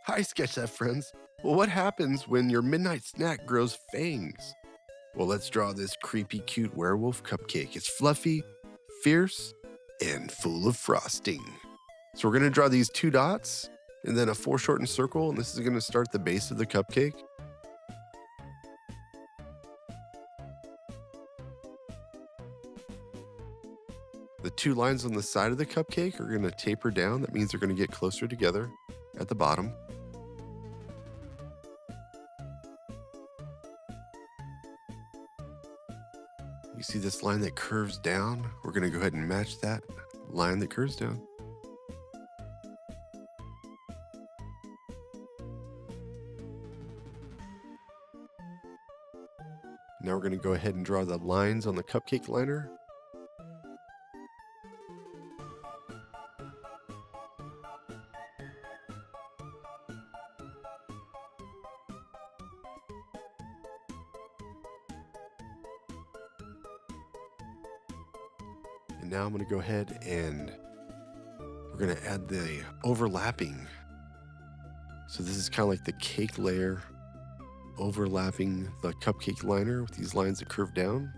Hi, Sketch friends. Well, what happens when your midnight snack grows fangs? Well, let's draw this creepy cute werewolf cupcake. It's fluffy, fierce, and full of frosting. So we're gonna draw these 2 dots and then a foreshortened circle, and this is gonna start the base of the cupcake. The 2 lines on the side of the cupcake are gonna taper down. That means they're gonna get closer together at the bottom. You see this line that curves down? We're gonna go ahead and match that line that curves down. Now we're gonna go ahead and draw the lines on the cupcake liner. And now I'm gonna go ahead and we're gonna add the overlapping. So this is kind of like the cake layer overlapping the cupcake liner with these lines that curve down.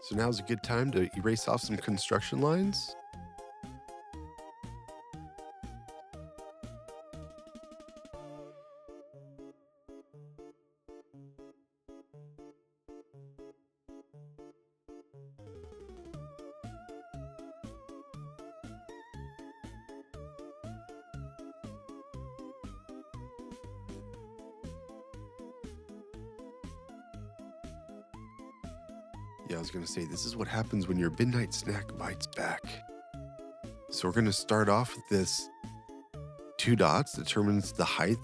So now's a good time to erase off some construction lines. Yeah, I was gonna say, this is what happens when your midnight snack bites back. So we're gonna start off with this 2 dots, determines the height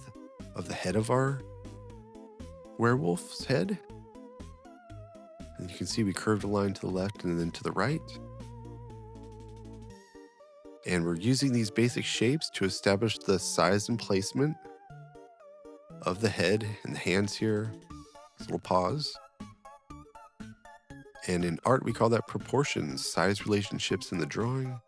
of the head of our werewolf's head. And you can see we curved a line to the left and then to the right. And we're using these basic shapes to establish the size and placement of the head and the hands here, these little paws. And in art, we call that proportions, size relationships in the drawing.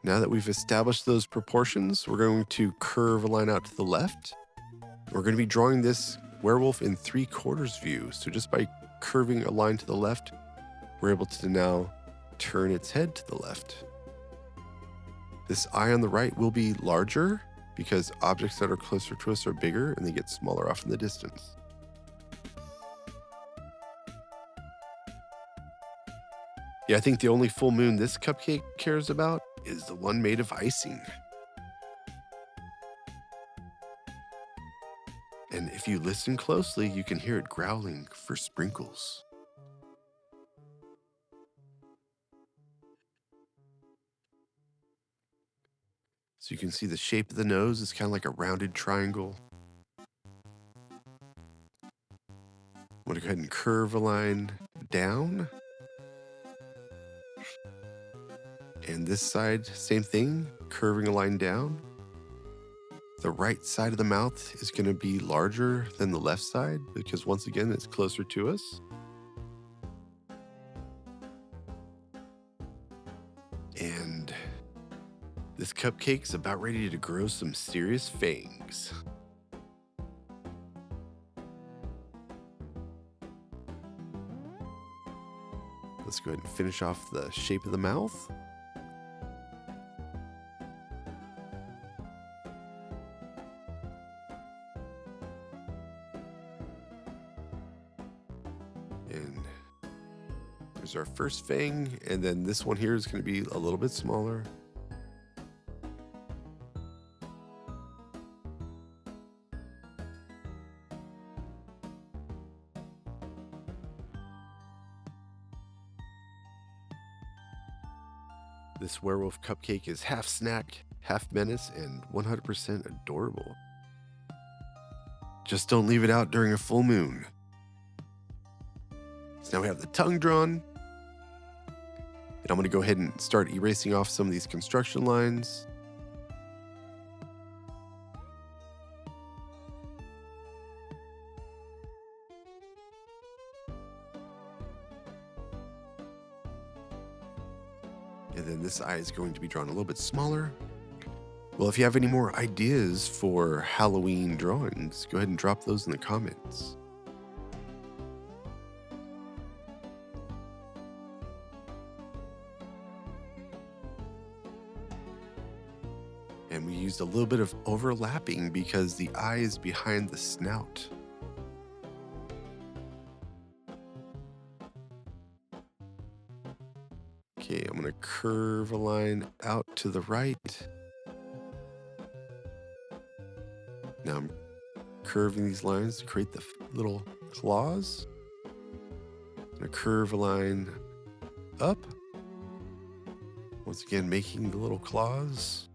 Now that we've established those proportions, we're going to curve a line out to the left. We're going to be drawing this werewolf in 3/4 view. So just by curving a line to the left, we're able to now turn its head to the left. This eye on the right will be larger because objects that are closer to us are bigger and they get smaller off in the distance. Yeah, I think the only full moon this cupcake cares about is the one made of icing. And if you listen closely, you can hear it growling for sprinkles. So you can see the shape of the nose is kind of like a rounded triangle. I'm going to go ahead and curve a line down. And this side, same thing, curving a line down. The right side of the mouth is going to be larger than the left side because once again, it's closer to us. And this cupcake's about ready to grow some serious fangs. Let's go ahead and finish off the shape of the mouth. And there's our first fang, and then this one here is going to be a little bit smaller. This werewolf cupcake is half snack, half menace, and 100% adorable. Just don't leave it out during a full moon. So now we have the tongue drawn. And I'm going to go ahead and start erasing off some of these construction lines. And then this eye is going to be drawn a little bit smaller. Well, if you have any more ideas for Halloween drawings, go ahead and drop those in the comments. And we used a little bit of overlapping because the eye is behind the snout. Okay, I'm going to curve a line out to the right. Now I'm curving these lines to create the little claws. I'm going to curve a line up. Once again, making the little claws.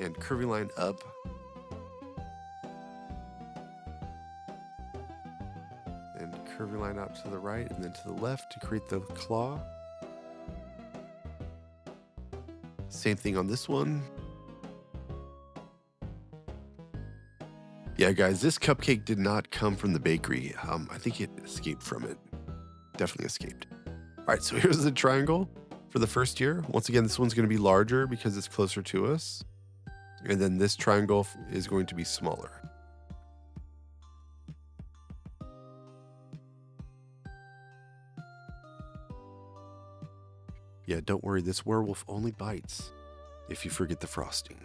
And curving line up. And curving line out to the right and then to the left to create the claw. Same thing on this one. Yeah, guys, this cupcake did not come from the bakery. I think it escaped from it. Definitely escaped. All right, so here's the triangle for the first year. Once again, this one's going to be larger because it's closer to us. And then this triangle is going to be smaller. Yeah, don't worry, this werewolf only bites if you forget the frosting.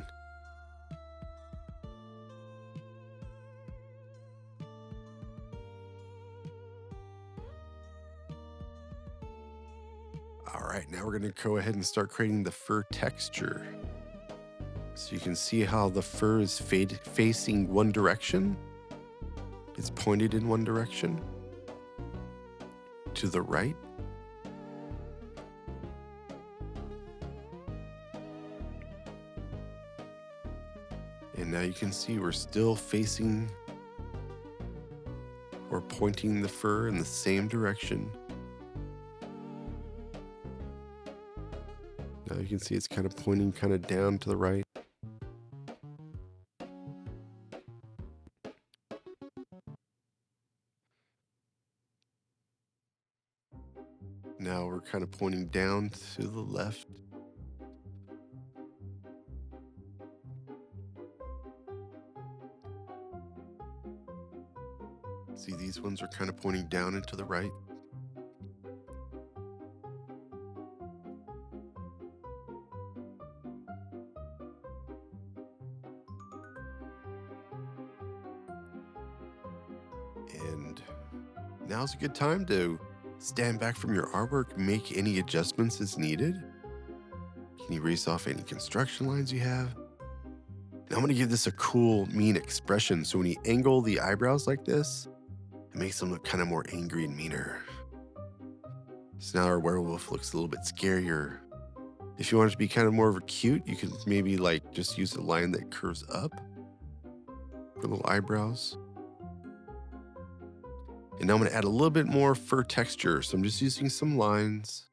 All right, now we're going to go ahead and start creating the fur texture. So you can see how the fur is facing one direction. It's pointed in one direction to the right. And now you can see we're still facing or pointing the fur in the same direction. Now you can see it's kind of pointing kind of down to the right. Now we're kind of pointing down to the left. See, these ones are kind of pointing down and to the right. And now's a good time to stand back from your artwork, make any adjustments as needed. Can you erase off any construction lines you have? Now I'm going to give this a cool, mean expression. So when you angle the eyebrows like this, it makes them look kind of more angry and meaner. So now our werewolf looks a little bit scarier. If you want it to be kind of more of a cute, you can maybe like just use a line that curves up for little eyebrows. And now I'm going to add a little bit more fur texture. So I'm just using some lines.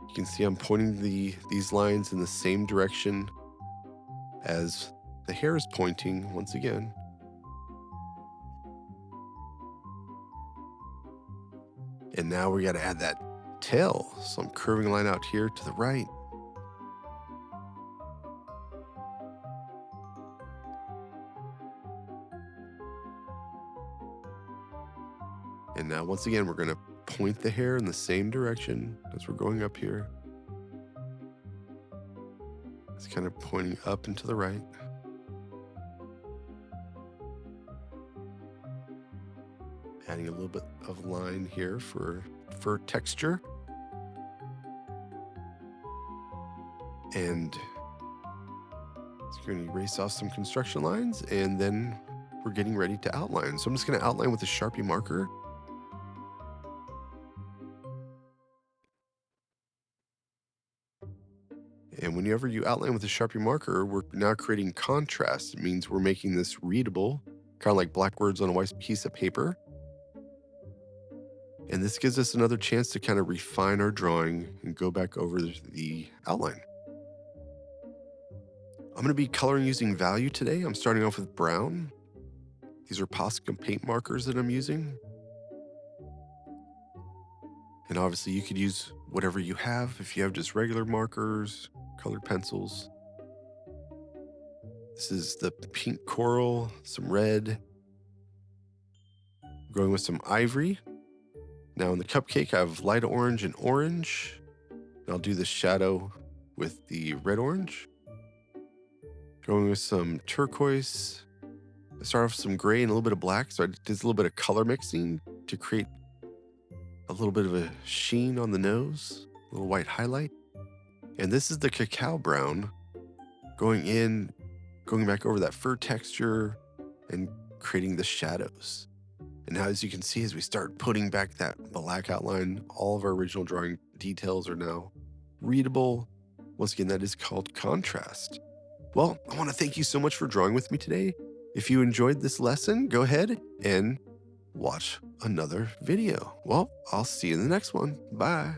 You can see I'm pointing these lines in the same direction as the hair is pointing once again. And now we got to add that tail. So I'm curving a line out here to the right. And now once again, we're going to point the hair in the same direction as we're going up here. It's kind of pointing up and to the right. Adding a little bit of line here for fur texture. And it's going to erase off some construction lines, and then we're getting ready to outline. So I'm just going to outline with a Sharpie marker. And whenever you outline with a Sharpie marker, we're now creating contrast. It means we're making this readable, kind of like black words on a white piece of paper. And this gives us another chance to kind of refine our drawing and go back over the outline. I'm going to be coloring using value today. I'm starting off with brown. These are Posca paint markers that I'm using. And obviously you could use whatever you have. If you have just regular markers, colored pencils. This is the pink coral, some red. Going with some ivory. Now in the cupcake, I have light orange and orange. And I'll do the shadow with the red orange. Going with some turquoise. I start off with some gray and a little bit of black. So I did a little bit of color mixing to create a little bit of a sheen on the nose, a little white highlight. And this is the cacao brown, going back over that fur texture and creating the shadows. And now, as you can see, as we start putting back that black outline, all of our original drawing details are now readable. Once again, that is called contrast. Well, I want to thank you so much for drawing with me today. If you enjoyed this lesson, go ahead and watch another video. Well, I'll see you in the next one. Bye.